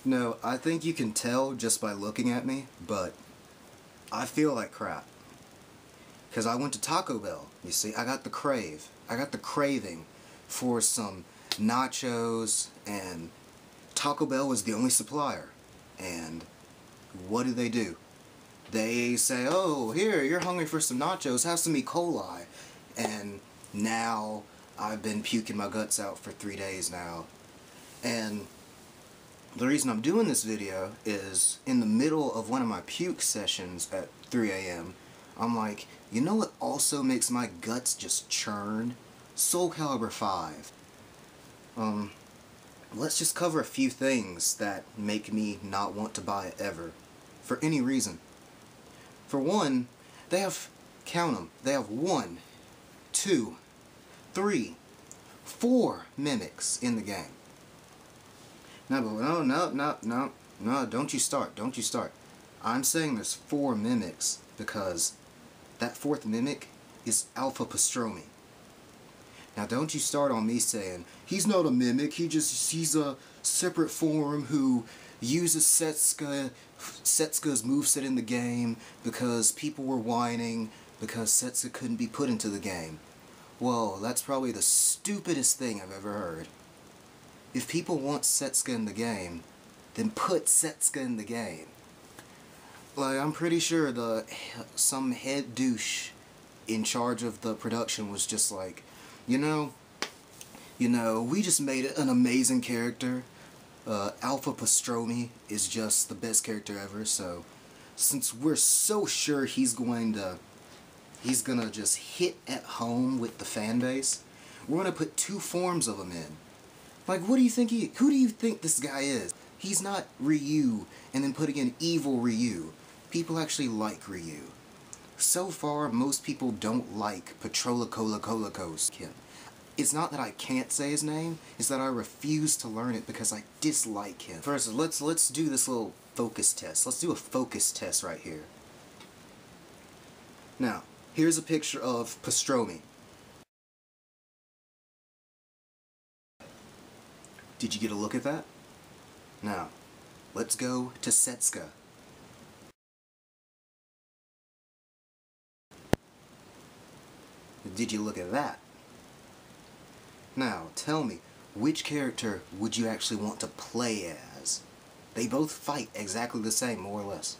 No, I think you can tell just by looking at me, but I feel like crap. Because I went to Taco Bell, you see, I got the craving for some nachos, and Taco Bell was the only supplier. And what do? They say, oh, here, you're hungry for some nachos, have some E. coli. And now I've been puking my guts out for 3 days now. And the reason I'm doing this video is in the middle of one of my puke sessions at 3 a.m. I'm like, you know what also makes my guts just churn? Soul Calibur 5. Let's just cover a few things that make me not want to buy it ever. For any reason. For one, they have, count them, they have 1, 2, 3, 4 mimics in the game. No, don't you start. I'm saying there's 4 mimics because that 4th mimic is Alpha Pastrami. Now don't you start on me saying, he's not a mimic, he's a separate form who uses Setsuka's moveset in the game because people were whining because Setsuka couldn't be put into the game. Well, that's probably the stupidest thing I've ever heard. If people want Setsuka in the game, then put Setsuka in the game. Like, I'm pretty sure some head douche in charge of the production was just like, you know, we just made it an amazing character. Alpha Pastrami is just the best character ever, so since we're so sure he's gonna just hit at home with the fan base, we're gonna put 2 forms of him in. Like, who do you think this guy is? He's not Ryu and then putting in evil Ryu. People actually like Ryu. So far, most people don't like Patrolakolakolakos. It's not that I can't say his name, it's that I refuse to learn it because I dislike him. First, let's do this little focus test. Let's do a focus test right here. Now, here's a picture of Pastrami. Did you get a look at that? Now, let's go to Setsuka. Did you look at that? Now, tell me, which character would you actually want to play as? They both fight exactly the same, more or less.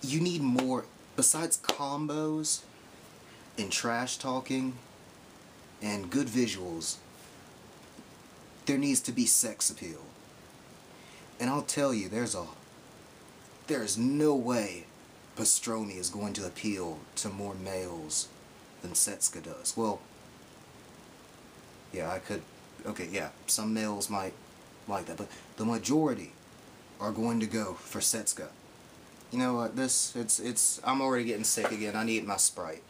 You need more, besides combos, and trash talking, and good visuals, there needs to be sex appeal. And I'll tell you, there's no way Pastrami is going to appeal to more males than Setsuka does. Well, yeah, some males might like that, but the majority are going to go for Setsuka. You know what, I'm already getting sick again. I need my Sprite.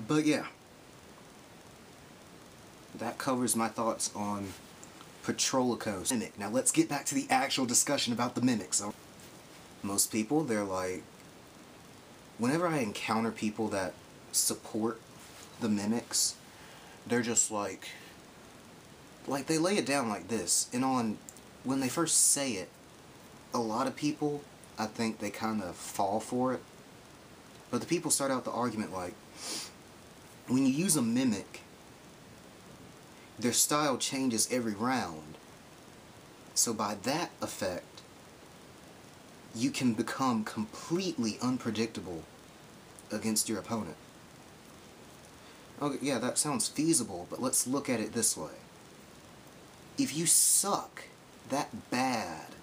But yeah, that covers my thoughts on Patrolakos. Mimic. Now let's get back to the actual discussion about the mimics. Most people, they're like, whenever I encounter people that support the mimics, they're just like they lay it down like this, and when they first say it, a lot of people, I think they kind of fall for it, but the people start out the argument like, when you use a mimic, their style changes every round. So by that effect, you can become completely unpredictable against your opponent. Okay, yeah, that sounds feasible, but let's look at it this way. If you suck that bad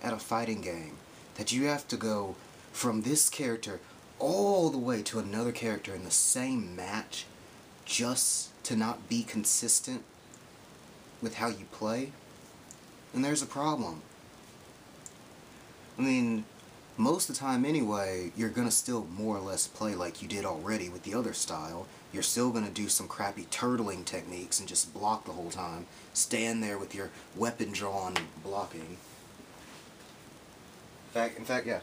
at a fighting game that you have to go from this character all the way to another character in the same match just to not be consistent with how you play, then there's a problem. I mean, most of the time anyway, you're gonna still more or less play like you did already with the other style. You're still gonna do some crappy turtling techniques and just block the whole time. Stand there with your weapon drawn blocking. In fact, yeah.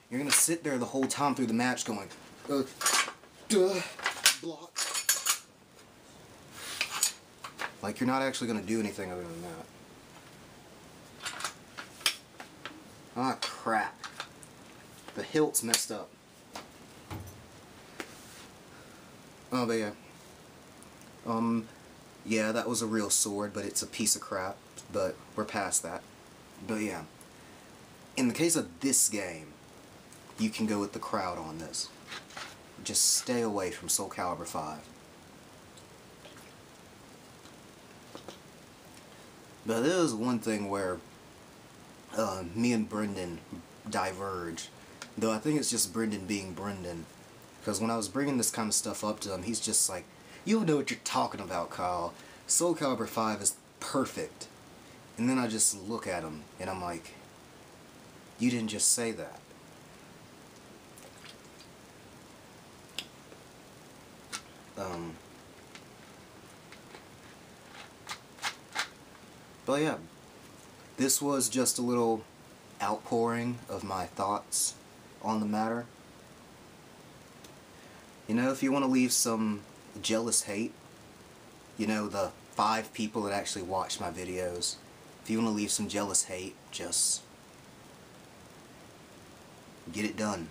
You're gonna sit there the whole time through the match going, duh, block. Like you're not actually gonna do anything other than that. Ah, crap. The hilt's messed up. Oh, but yeah. Yeah, that was a real sword, but it's a piece of crap. But we're past that. But yeah. In the case of this game, you can go with the crowd on this. Just stay away from Soul Calibur 5. But there is one thing where me and Brendan diverge. Though I think it's just Brendan being Brendan. Because when I was bringing this kind of stuff up to him, he's just like, you don't know what you're talking about, Kyle. Soul Calibur 5 is perfect. And then I just look at him, and I'm like, you didn't just say that. But yeah, this was just a little outpouring of my thoughts on the matter. You know, if you want to leave some jealous hate, you know, the 5 people that actually watch my videos, if you want to leave some jealous hate, just get it done.